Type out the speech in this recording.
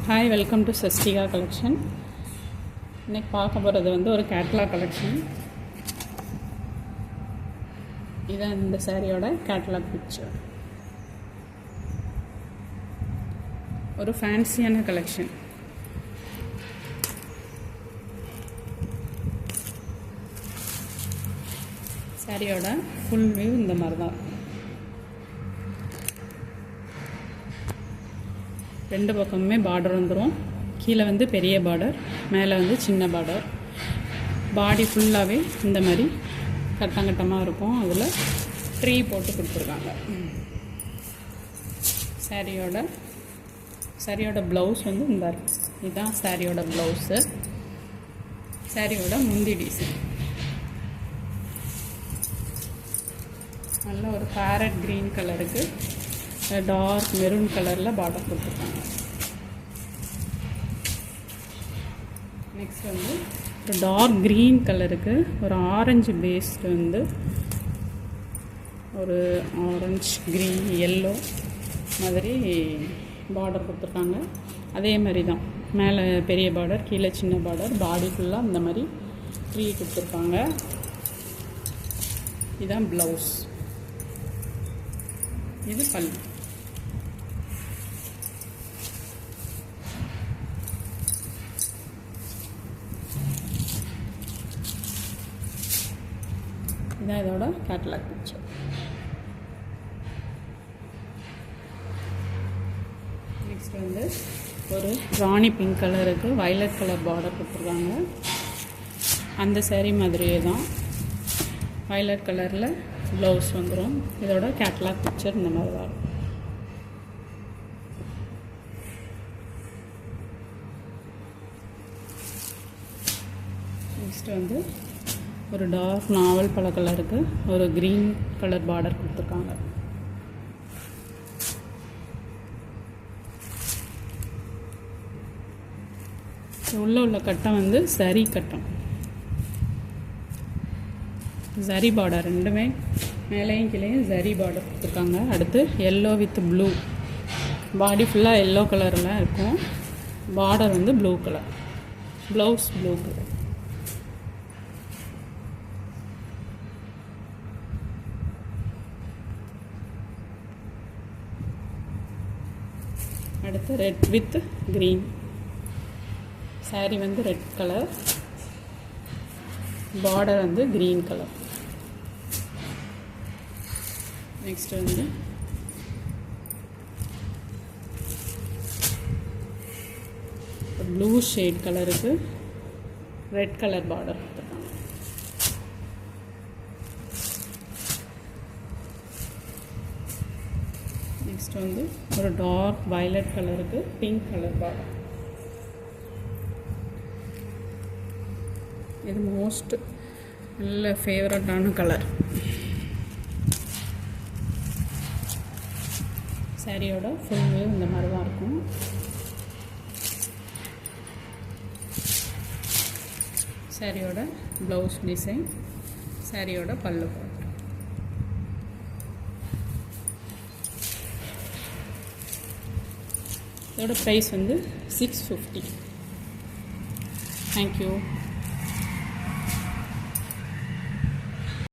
Hi, welcome to Sastika collection. இன்றைக்கி பார்க்க போகிறது வந்து ஒரு கேட்லாக் கலெக்ஷன். இதான் இந்த சாரியோட கேட்லாக் பிக்சர். ஒரு ஃபேன்சியான கலெக்ஷன். சாரியோட ஃபுல் வியூ இந்த மாதிரி தான் இருக்கும். ரெண்டு பக்கமுமே பார்டர் வந்துடும். கீழே வந்து பெரிய பார்டர், மேலே வந்து சின்ன பார்டர். பாடி ஃபுல்லாகவே இந்த மாதிரி கட்டங்கட்டமாக இருக்கும். அதில் ட்ரீ போட்டு கொடுத்துருக்காங்க. சாரியோட ப்ளவுஸ் வந்து இந்த இதுதான் சாரியோட ப்ளவுஸு. சாரியோட முந்தி டிசைன் நல்ல ஒரு பேரட் க்ரீன் கலருக்கு டார்க் மெரூன் கலரில் பார்டர் கொடுத்துருக்காங்க. நெக்ஸ்ட் வந்து ஒரு டார்க் க்ரீன் கலருக்கு ஒரு ஆரஞ்சு பேஸ்டு வந்து ஒரு ஆரஞ்சு க்ரீன் எல்லோ மாதிரி பார்டர் கொடுத்துருக்காங்க. அதே மாதிரி தான் மேலே பெரிய பார்டர், கீழே சின்ன பார்டர், பாடி ஃபுல்லாக இந்த மாதிரி ட்ரீ கொடுத்துருக்காங்க. இதுதான் ப்ளவுஸ், இது பல்லு. இதான் இதோட கேட்லாக் பிக்சர். நெக்ஸ்ட் வந்து ஒரு ராணி பிங்க் கலருக்கு வயலட் கலர் பார்டர் கொடுத்துருக்காங்க. அந்த சாரீ மாதிரியே தான் வயலட் கலரில் ப்ளவுஸ் வந்துடும். இதோட கேட்லாக் பிக்சர் இந்த மாதிரி தான் இருக்கும். நெக்ஸ்ட் வந்து ஒரு டார்க் நாவல் பழ கலருக்கு ஒரு க்ரீன் கலர் பார்டர் கொடுத்துருக்காங்க. உள்ள கட்டம் வந்து சரி கட்டம், ஜரி பார்டர். ரெண்டுமே மேலேயும் கீழேயும் ஜரி பார்டர் கொடுத்துருக்காங்க. அடுத்து எல்லோ வித் ப்ளூ, பாடி ஃபுல்லாக எல்லோ கலரில் இருக்கும். பார்டர் வந்து blue colour, blouse blue colour. அடுத்து ரெட் வித் க்ரீன். சாரீ வந்து ரெட் கலர், பார்டர் வந்து க்ரீன் கலர். நெக்ஸ்ட் வந்து ப்ளூ ஷேட் கலருக்கு ரெட் கலர் பார்டர் கொடுத்துருக்காங்க. நெக்ஸ்ட் வந்து ஒரு டார்க் வயலட் கலருக்கு பிங்க் கலர் பார்டர். இது மோஸ்ட் நல்ல ஃபேவரட்டான கலர். சாரியோட ஃபுல் வியூ இந்த மாதிரி தான் இருக்கும். சாரியோட ப்ளவுஸ் டிசைன், சாரியோட பல்லு பார்டர். இதோட ப்ரைஸ் வந்து 650. தேங்க்யூ.